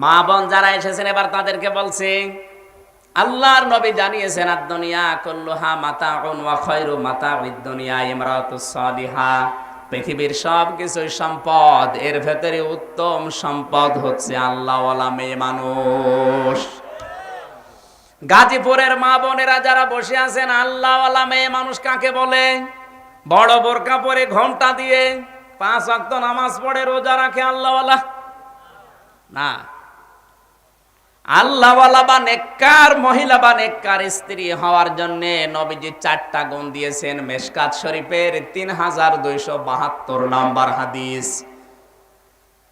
মা বোন যারা এসেছেন এবার তাদেরকে বলছি, আল্লাহর নবী জানিয়েছেন আদ-দুনিয়া কুল্লুহা মাতাউন ওয়া খায়রু মাতাউদ দুনিয়া ইমরাতুস সালিহা। পৃথিবীর সব কিছুই সম্পদ, এর ভেতরে উত্তম সম্পদ হচ্ছে আল্লাহওয়ালা মেয়ে মানুষ। গাজীপুরের মা বোনেরা যারা বসে আছেন, আল্লাহওয়ালা মেয়ে মানুষ কাকে বলে? বড় বোরকা পরে ঘোমটা দিয়ে 5 ওয়াক্ত নামাজ পড়ে রোজা রাখে আল্লাহওয়ালা না। আল্লাহওয়ালা বা নেককার মহিলা বা নেককার স্ত্রী হওয়ার জন্য নবীজি 4টা গুণ দিয়েছেন। মেশকাত শরীফের 3272 নম্বর হাদিস।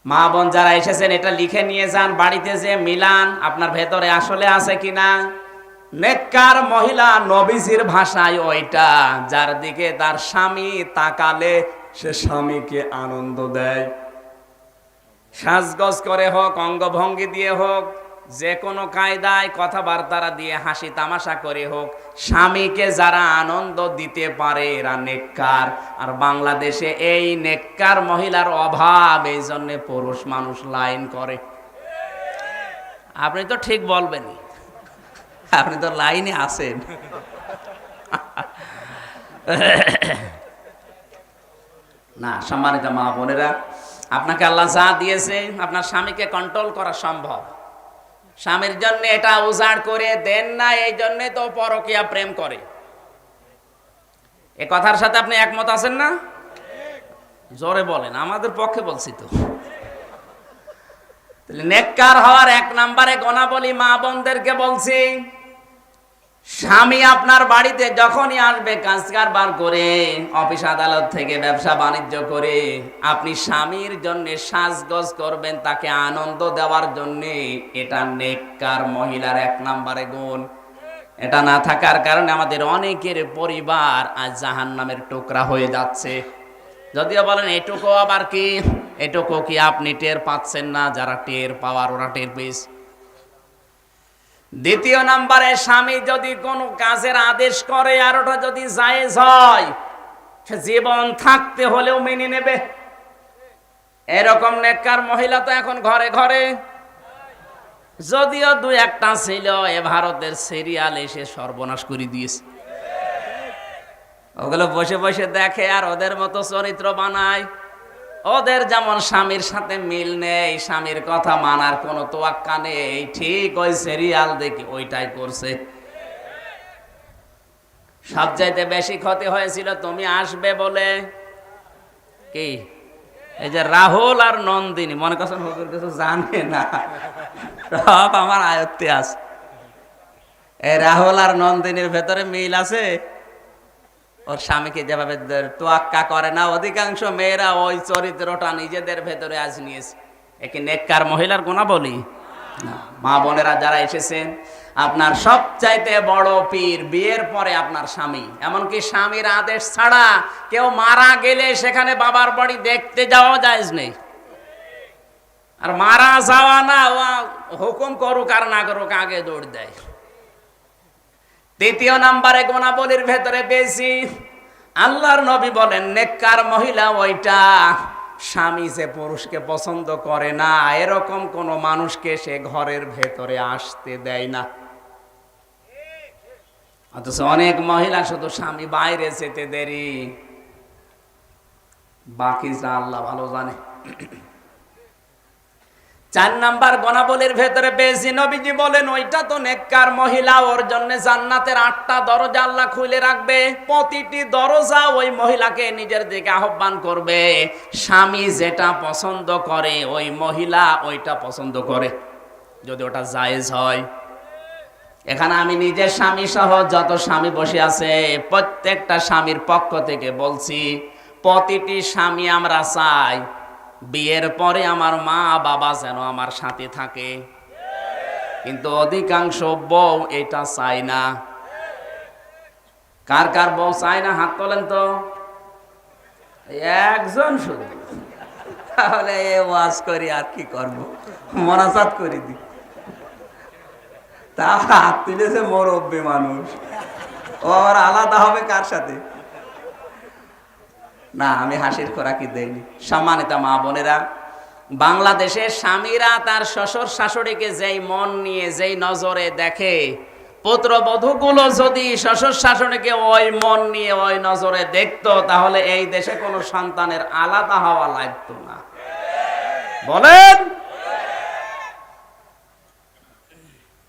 মা বোন যারা এসেছেন এটা লিখে নিয়ে যান, বাড়িতে যে মিলান আপনার ভেতরে আসলে আছে কিনা। নেককার মহিলা নবীজির ভাষায় ওইটা যার দিকে তার স্বামী তাকালে সে স্বামীকে আনন্দ দেয়। সাজগজ করে হোক, অঙ্গভঙ্গি দিয়ে হোক, যে কোনো কায়দায় কথাবার্তা দিয়ে হাসি তামাশা করে হোক, স্বামীকে যারা আনন্দ দিতে পারে এরা নেককার। আর বাংলাদেশে এই নেককার মহিলার অভাব, এই জন্য পুরুষ মানুষ লাইন করে। আপনি তো ঠিক বলবেন, আপনি তো লাইনে আছেন। না, সম্মানিত মা বোনেরা, আপনাকে আল্লাহ যা দিয়েছে আপনার স্বামীকে কন্ট্রোল করা সম্ভব। স্বামীর জন্য এটা উজাড় করে দেন না, এই জন্য তো পরকীয়া প্রেম করে। এ কথার সাথে আপনি একমত আছেন না? জোরে বলেন, আমাদের পক্ষে বলছি তো। নেককার হওয়ার 1 নম্বরে গুণাবলী মা বোনদেরকে বলছি, স্বামী আপনার বাড়িতে যখনই আসবে কাজ কারবার করে, অফিস আদালত থেকে ব্যবসা বাণিজ্য করে, আপনি স্বামীর জন্য সাজগজ করবেন তাকে আনন্দ দেওয়ার জন্য। এটা নেককার মহিলার 1 নম্বরে গুণ। এটা না থাকার কারণে আমাদের অনেকের পরিবার আজ জাহান্নামের টুকরা হয়ে যাচ্ছে। যদিও বলেন এটুকু আবার কি, এটুকু কি আপনি টের পাচ্ছেন না? যারা টের পাওয়ার ওরা টের পেয়েছে। 2 নম্বরে, স্বামী যদি কোনো কাজের আদেশ করে আর ওটা যদি জায়েজ হয়, সে জীবন থাকতে হলেও মেনে নেবে। এরকম নেককার মহিলা তো এখন ঘরে ঘরে, যদিও 2-1টা ছিল, এ ভারতের সিরিয়াল এসে সর্বনাশ করে দিয়েছে। ওগুলো বসে বসে দেখে আর ওদের মতো চরিত্র বানায়। ওদের যেমন স্বামীর সাথে মিল নেই, স্বামীর কথা মানার কোনো তোয়াক্কা নেই, ঠিক ওই সিরিয়াল দেখি ওইটাই করছে। সবচাইতে বেশি ক্ষতি হয়েছিল তুমি আসবে বলে কি, এই যে রাহুল আর নন্দিনী, মনে করছেন হুজুর কিছু জানে না, সব আমার আয়ত্তে আছে। এই রাহুল আর নন্দিনীর ভেতরে মিল আছে। ওর স্বামীকে যেভাবে তোয়াক্কা করে না, অধিকাংশ মেয়েরা ওই চরিত্রটা নিজেদের ভেতরে আজ নিয়েছে। একে নেককার মহিলার গুণাবলী না। মা বোনেরা যারা এসেছেন, আপনার সবচাইতে বড় পীর বিয়ের পরে আপনার স্বামী। এমনকি স্বামীর আদেশ ছাড়া কেউ মারা গেলে সেখানে বাবার বাড়ি দেখতে যাওয়া জায়েজ নেই। আর মারা যাওয়া না, হুকুম করুক আর না করুক, আগে দৌড় দেয়। 3 নম্বরে গুণাবলীর ভেতরে বেশি, আল্লাহর নবী বলেন নেককার মহিলা ওইটা স্বামী যে পুরুষকে পছন্দ করে না, এরকম কোন মানুষকে সে ঘরের ভেতরে আসতে দেয় না। অথচ অনেক মহিলা শুধু স্বামী বাইরে যেতে দেরি, বাকি যা আল্লাহ ভালো জানে। 4 নম্বর গুণাবলীর ভেতরে বেশি, নবীজি বলেন ওইটা তো নেককার মহিলা, ওর জন্য জান্নাতের 8টা দরজা আল্লাহ খুলে রাখবে। প্রতিটি দরজা ওই মহিলাকে নিজের দিকে আহ্বান করবে। স্বামী যেটা পছন্দ করে ওই মহিলা ওইটা পছন্দ করে, যদি ওটা জায়েজ হয়। এখানে আমি নিজের স্বামী সহ যত স্বামী বসে আছে, প্রত্যেকটা স্বামীর পক্ষ থেকে বলছি, প্রতিটি স্বামী আমরা চাই বিয়ের পরে আমার মা বাবা যেন আমার সাথে থাকে, কিন্তু অধিকাংশ বউ এটা চায় না। কার কার বউ চায় না হাত তোলেন তো, একজন শুধু। তাহলে ওয়াজ করি আর কি করবো, মোনাজাত করে দি। তা হাত তুলেছে মুরব্বি মানুষ, ওর আলাদা হবে কার সাথে? না, আমি হাসির খোরাকি দেইনি। সম্মানিত মা বোনেরা, বাংলাদেশের স্বামীরা তার শ্বশুর শাশুড়িকে যেই মন নিয়ে যেই নজরে দেখে, পুত্রবধূগুলো যদি শ্বশুর শাশুড়িকে ওই মন নিয়ে ওই নজরে দেখতো, তাহলে এই দেশে কোনো সন্তানের আলাদা হওয়া লাগতো না। বলেন,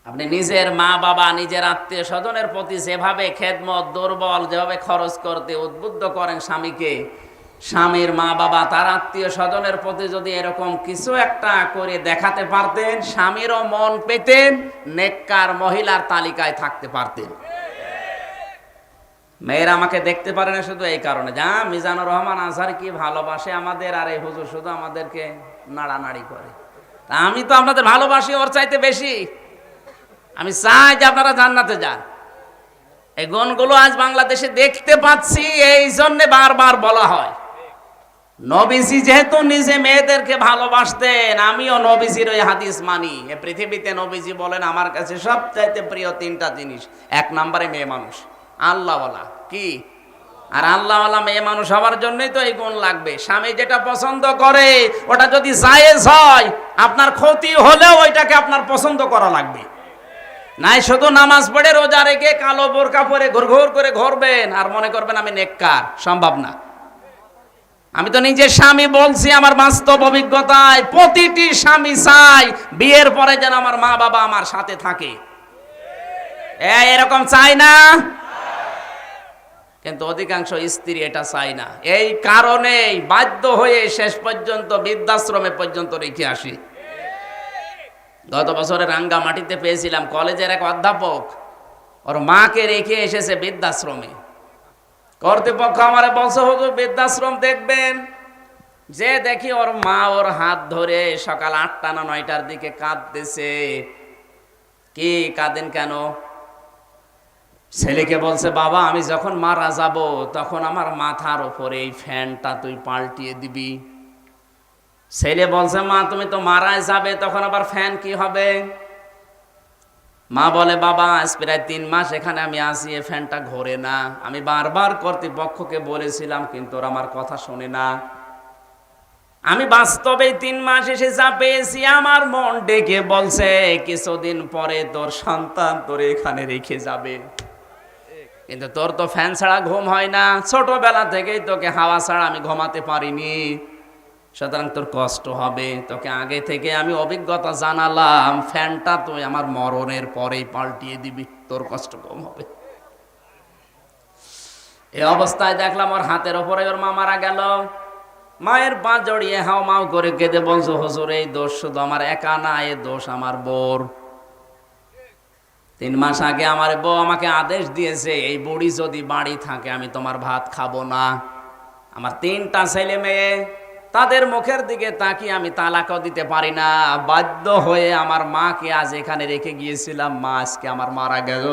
আপনি নিজের মা বাবা, নিজের আত্মীয় স্বজনের প্রতি যেভাবে খেদমত, দুর্বল যেভাবে খরচ করতে উদ্বুদ্ধ করেন স্বামীকে, স্বামীর মা বাবা তার আত্মীয় স্বজনের প্রতি যদি এরকম কিছু একটা করে দেখাতে পারতেন, স্বামীরও মন পেতেন, নেককার মহিলার তালিকায় থাকতে পারতেন। মেয়েরা আমাকে দেখতে পারে না শুধু এই কারণে, যা মিজানুর রহমান আজহার কি ভালোবাসে আমাদের, আর এই হুজুর শুধু আমাদেরকে নাড়ানাড়ি করে। তা আমি তো আপনাদের ভালোবাসি ওর চাইতে বেশি। আমি চাই যে আপনারা জান্নাতে যান। এই গুণগুলো আজ বাংলাদেশে দেখতে পাচ্ছি, এই জন্য বারবার বলা হয়। নবীজি যেহেতু নিজে মেয়েদেরকে ভালোবাসতেন, আমিও নবীজির ওই হাদিস মানি। এ পৃথিবীতে নবীজি বলেন আমার কাছে সবচাইতে প্রিয় তিনটা জিনিস। এক নম্বরে মেয়ে মানুষ, আল্লাহওয়ালা। কি? আর আল্লাহওয়ালা মেয়ে মানুষ হওয়ার জন্যই তো এই গুণ লাগবে। স্বামী যেটা পছন্দ করে ওটা যদি জায়েজ হয়, আপনার ক্ষতি হলেও ওইটাকে আপনার পছন্দ করা লাগবে। নাই শুধু নামাজ পড়ে রোজা রেখে কালো বোরকা পরে ঘুরঘুর করে ঘুরবেন আর মনে করবেন আমি নেককার, সম্ভব না। আমি তো নিজের স্বামী বলছি, আমার বাস্তব অভিজ্ঞতায় প্রতিটি স্বামী চাই বিয়ের পরে যেন আমার মা বাবা আমার সাথে থাকে। এরকম চাই না, কিন্তু অধিকাংশ স্ত্রী এটা চায় না। এই কারণেই বাধ্য হয়ে শেষ পর্যন্ত বৃদ্ধাশ্রমে পর্যন্ত রেখে আসি। গত বছরে রাঙ্গামাটিতে পেয়েছিলাম, কলেজের এক অধ্যাপক ওর মাকে রেখে এসেছে বৃদ্ধাশ্রমে। কর্তৃপক্ষ আমারে বলছে হুজুর বৃদ্ধাশ্রম দেখবেন, যে দেখি ওর মা ওর হাত ধরে সকাল 8টা না 9টার দিকে কাঁদতেছে। কি কাঁদেন কেন? ছেলেকে বলছে বাবা আমি যখন মারা যাব তখন আমার মাথার উপরে এই ফ্যানটা তুই পাল্টিয়ে দিবি। ছেলে বলছে মা তুমি তো মারাই যাবে, তখন আবার ফ্যান কি হবে? মা বলে বাবা আজ প্রায় 3 মাস এখানে আমি আসি, এই ফ্যানটা ঘোরে না। আমি বারবার কর্তৃপক্ষকে বলেছিলাম কিন্তু ওরা আমার কথা শোনে না। আমি বাস্তবে 3 মাস এসে যা পেয়েছি, আমার মন ডেকে বলছে কিছুদিন পরে তোর সন্তান তোর এখানে রেখে যাবে, কিন্তু তোর তো ফ্যান ছাড়া ঘুম হয় না, ছোটবেলা থেকেই তোকে হাওয়া ছাড়া আমি ঘুমাতে পারিনি, সুতরাং তোর কষ্ট হবে। তোকে আগে থেকে আমি অভিজ্ঞতা জানালাম, ফ্যানটা তুই আমার মরণের পরেই পাল্টিয়ে দিবি, তোর কষ্ট কম হবে। এই অবস্থায় দেখলাম ওর হাতের ওপরে ওর মা মারা গেল। মায়ের পা জড়িয়ে হাও মাও করে কেঁদে বলছো হুজুর এই দোষ শুধু আমার একা না, এই দোষ আমার বউর। 3 মাস আগে আমার বউ আমাকে আদেশ দিয়েছে এই বুড়ি যদি বাড়ি থাকে আমি তোমার ভাত খাবো না। আমার 3টা ছেলে মেয়ে, তাদের মুখের দিকে তাকিয়ে আমি তালাকও দিতে পারি না। বাধ্য হয়ে আমার মাকে আজ এখানে রেখে গিয়েছিলাম। মা আজকে আমার মারা গেল,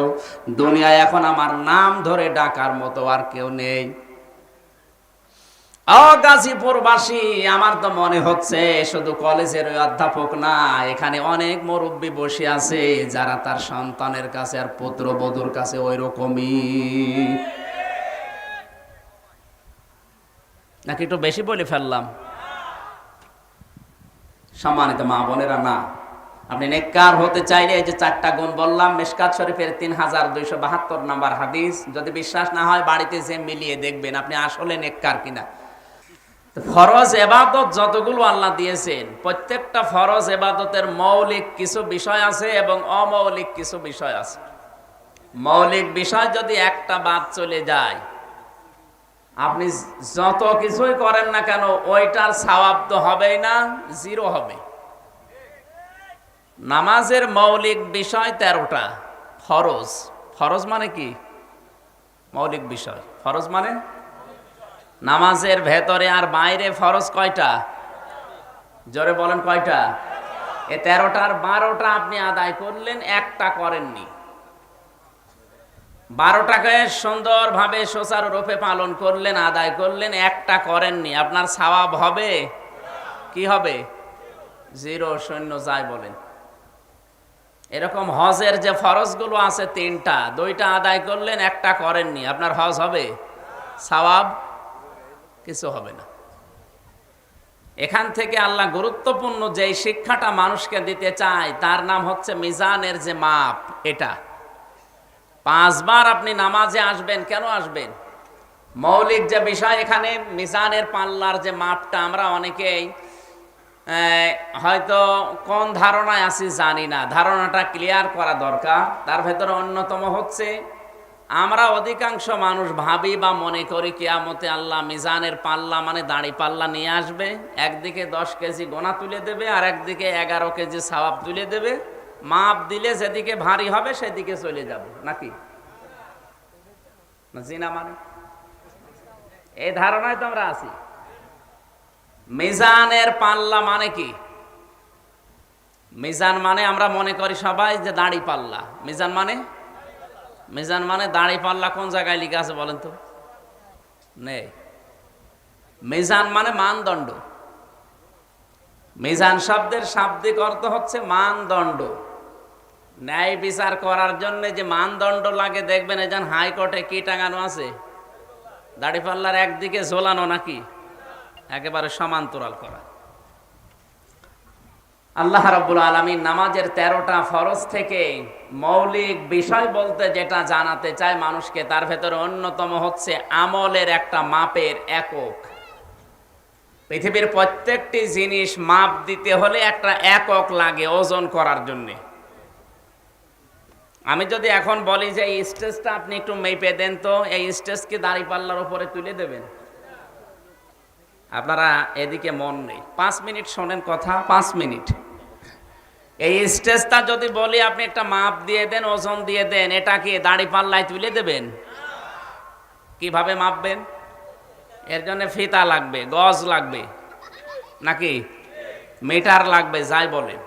দুনিয়ায় এখন আমার নাম ধরে ডাকার মতো আর কেউ নেই। গাজীপুরবাসী, আমার তো মনে হচ্ছে শুধু কলেজের ওই অধ্যাপক না, এখানে অনেক মুরব্বী বসে আছে যারা তার সন্তানের কাছে আর পুত্রবধূর কাছে ওই রকমই। নাকি একটু বেশি বলে ফেললাম? সম্মানিত মা বোনেরা, না, আপনি নেককার হতে চাইলে এই যে 4টা গুণ বললাম, মিশকাত শরীফের 3272 নাম্বার হাদিস। যদি বিশ্বাস না হয় বাড়িতে যে মিলিয়ে দেখবেন আপনি আসলে নেককার কিনা। ফরজ এবাদত যতগুলো আল্লাহ দিয়েছেন, প্রত্যেকটা ফরজ এবাদতের মৌলিক কিছু বিষয় আছে এবং অমৌলিক কিছু বিষয় আছে। মৌলিক বিষয় যদি একটা বাদ চলে যায়, আপনি যত কিছুই করেন না কেন ওইটার সওয়াব তো হবেই না, 0 হবে। নামাজের মৌলিক বিষয় 13টা। ফরজ, ফরজ মানে কি? মৌলিক বিষয়। ফরজ মানে নামাজের ভেতরে আর বাইরে ফরজ কয়টা? জোরে বলেন কয়টা? এই 13টার 12টা আপনি আদায় করলেন, একটা করেননি। 12টাকে সুন্দরভাবে সুচারুরূপে পালন করলেন, আদায় করলেন, একটা করেননি, আপনার সওয়াব হবে? কি হবে? 0, শূন্য, যাই বলেন। এরকম হজের যে ফরজগুলো আছে 3টা, 2টা আদায় করলেন, একটা করেননি, আপনার হজ হবে? সওয়াব কিছু হবে না। এখান থেকে আল্লাহ গুরুত্বপূর্ণ যে শিক্ষাটা মানুষকে দিতে চায় তার নাম হচ্ছে মিজানের যে মাপ। এটা 5 বার আপনি নামাজে আসবেন, কেন আসবেন? মৌলিক যে বিষয় এখানে মিজানের পাল্লার যে মাপটা, আমরা অনেকেই হয়তো কোন ধারণায় আছি জানি না, ধারণাটা ক্লিয়ার করা দরকার। তার ভেতরে অন্যতম হচ্ছে আমরা অধিকাংশ মানুষ ভাবি বা মনে করি কিয়ামতে আল্লাহ মিজানের পাল্লা মানে দাড়ি পাল্লা নিয়ে আসবে, একদিকে 10 কেজি গোনা তুলে দেবে আর একদিকে 11 কেজি সওয়াব তুলে দেবে, মাপ দিলে যেদিকে ভারী হবে সেদিকে চলে যাব, নাকি না? জি না, মানে এই ধারণায় তো আমরা আছি। মিজানের পাল্লা মানে কি? মিজান মানে আমরা মনে করি সবাই যে দাড়ি পাল্লা। মিজান মানে দাড়ি পাল্লা কোন জায়গায় লেখা আছে বলেন তো? নেই। মিজান মানে মানদণ্ড। মিজান শব্দের শাব্দিক অর্থ হচ্ছে মানদণ্ড। ন্যায় বিচার করার জন্য যে মানদণ্ড লাগে, দেখবেন এই যেন হাইকোর্টে কি টাঙানো আছে? দাড়ি পাল্লার একদিকে ঝোলানো, নাকি একেবারে সমান্তরাল করা। আল্লাহ রাব্বুল আলামিন নামাজের 13টা ফরজ থেকে মৌলিক বিষয় বলতে যেটা জানাতে চায় মানুষকে, তার ভেতরে অন্যতম হচ্ছে আমলের একটা মাপের একক। পৃথিবীর প্রত্যেকটি জিনিস মাপ দিতে হলে একটা একক লাগে ওজন করার জন্য। আমি যদি এখন বলি যে এই স্টেজটা আপনি একটু মেপে দেন, তো এই স্টেজকে দাঁড়িপাল্লার উপরে তুলে দেবেন? আপনারা এদিকে মন নেই, 5 মিনিট শোনেন কথা, 5 মিনিট। এই স্টেজটা যদি বলি আপনি একটা মাপ দিয়ে দেন, ওজন দিয়ে দেন, এটা কি দাঁড়িপাল্লায় তুলে দেবেন? কিভাবে মাপবেন? এর জন্য ফিতা লাগবে, গজ লাগবে, নাকি মিটার লাগবে, যাই বলেন।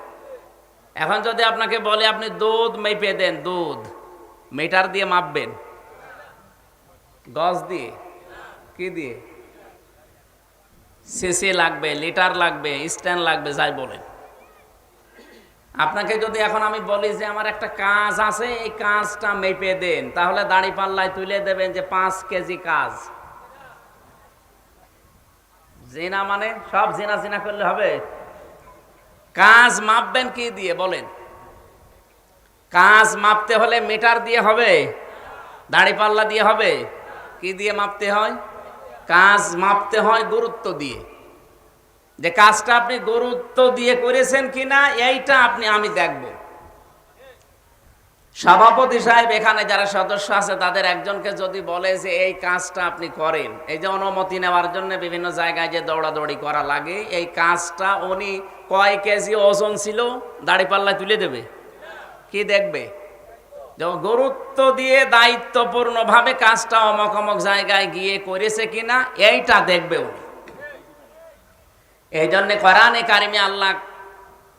এখন যদি আপনাকে বলে আপনি দুধ মেপে দেন, দুধ মিটার দিয়ে মাপবেন? গজ দিয়ে? কি দিয়ে? সিসি লাগবে, লিটার লাগবে, স্ট্যান্ড লাগবে, যাই বলেন। আপনাকে যদি এখন আমি বলি যে আমার একটা কাজ আছে, এই কাজটা মেপে দেন, তাহলে দাড়ি পাল্লায় তুলে দেবেন যে 5 কেজি কাজ। জিনা মানে সব জিনা করলে হবে? কাজ মাপবেন কি দিয়ে বলেন? কাজ মাপতে হলে মিটার দিয়ে হবে? দাড়ি পাল্লা দিয়ে হবে? কি দিয়ে মাপতে হয়? কাজ মাপতে হয় গুরুত্ব দিয়ে। যে কাজটা আপনি গুরুত্ব দিয়ে করেছেন কিনা এইটা আমি দেখব। সভাপতি সাহেব এখানে যারা সদস্য আছে তাদের একজনকে যদি বলে যে এই কাজটা আপনি করেন, এই যে অনুমতি নেওয়ার জন্য বিভিন্ন জায়গায় যে দৌড়াদৌড়ি করা লাগে, এই কাজটা উনি কয় কেজি ওজন ছিল, দাড়িপাল্লায় তুলে দেবে? কি দেখবে? গুরুত্ব দিয়ে দায়িত্বপূর্ণভাবে কাজটা অমক অমক জায়গায় গিয়ে করেছে কিনা এইটা দেখবে উনি। এই জন্য কোরআনে কারিমে আল্লাহ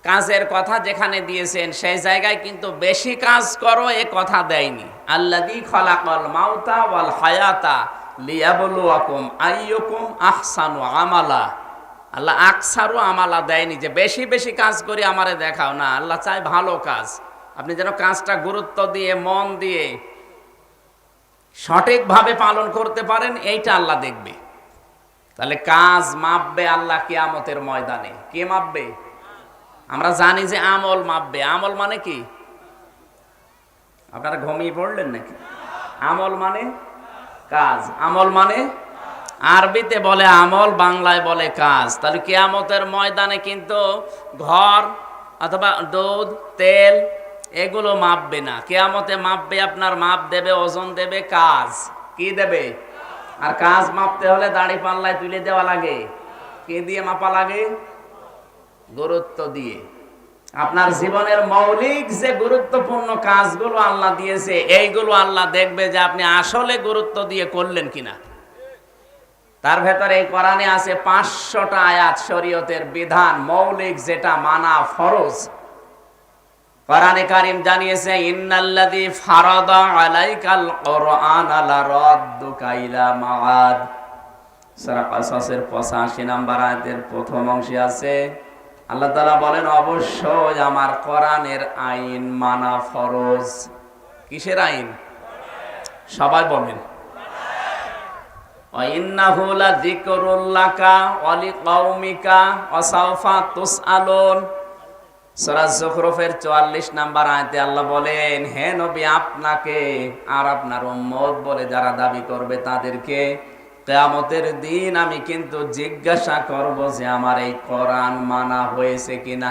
কাজের কথা যেখানে দিয়েছেন সেই জায়গায় কিন্তু বেশি কাজ করো এ কথা দেয়নি। আল্লাযী খালাকাল মাউতা ওয়াল হায়াতা লিয়াবলুয়াকুম আইয়ুকুম আহসানু আমালা। আল্লাহ আকসারু আমালা দেয়নি যে বেশি বেশি কাজ করি আমারে দেখাও, না। আল্লাহ চায় ভালো কাজ, আপনি যেন কাজটা গুরুত্ব দিয়ে মন দিয়ে সঠিকভাবে পালন করতে পারেন, এইটা আল্লাহ দেখবে। তাহলে কাজ মাপবে আল্লাহ কিয়ামতের ময়দানে। কে মাপবে? আমরা জানি যে আমল মাপবে। আমল মানে কি? আপনারা ঘুমিয়ে পড়লেন নাকি? আমল মানে কাজ। আমল মানে আরবিতে বলে আমল, বাংলায় বলে কাজ। তাহলে কিয়ামতের ময়দানে কিন্তু ঘর অথবা দুধ, তেল এগুলো মাপবে না। কিয়ামতে মাপবে আপনার, মাপ দেবে, ওজন দেবে, কাজ। কি দেবে? আর কাজ মাপতে হলে দাড়ি পাল্লায় তুলে দেওয়া লাগে। কে দিয়ে মাপা লাগে? গুরুত্ব দিয়ে। আপনার জীবনের মৌলিক যে গুরুত্বপূর্ণ কাজগুলো আল্লাহ দিয়েছে, এইগুলো আল্লাহ দেখবে যে আপনি আসলে গুরুত্ব দিয়ে করলেন কিনা। তার ভেতরে এই কোরআনে আছে 500টা আয়াত শরীয়তের বিধান, মৌলিক যেটা মানা ফরজ। কোরআনে কারীম জানিয়েছে ইন্নাল্লাযী ফারাদা আলাইকাল কুরআনা লারাদ্দুকা ইলা মাআদ। সূরা কাসাসের 85 নম্বর আয়াতের প্রথম অংশে আছে, আল্লাহ তাআলা বলেন অবশ্যই আমার কোরআনের আইন মানা ফরজ। কিসের আইন? সবাই বলেন। ইন্নাহু লাযিকরুল লাকা ওয়া লিকাওমিকা ওয়া সাওফা তুসআলুন। সূরা যুখরুফের 44 নাম্বার আয়াতে আল্লাহ বলেন, হে নবী, আপনাকে আর আপনার উম্মত বলে যারা দাবি করবে তাদেরকে কিয়ামতের দিন আমি কিন্তু জিজ্ঞাসা করব যে আমার এই কোরআন মানা হয়েছে কিনা।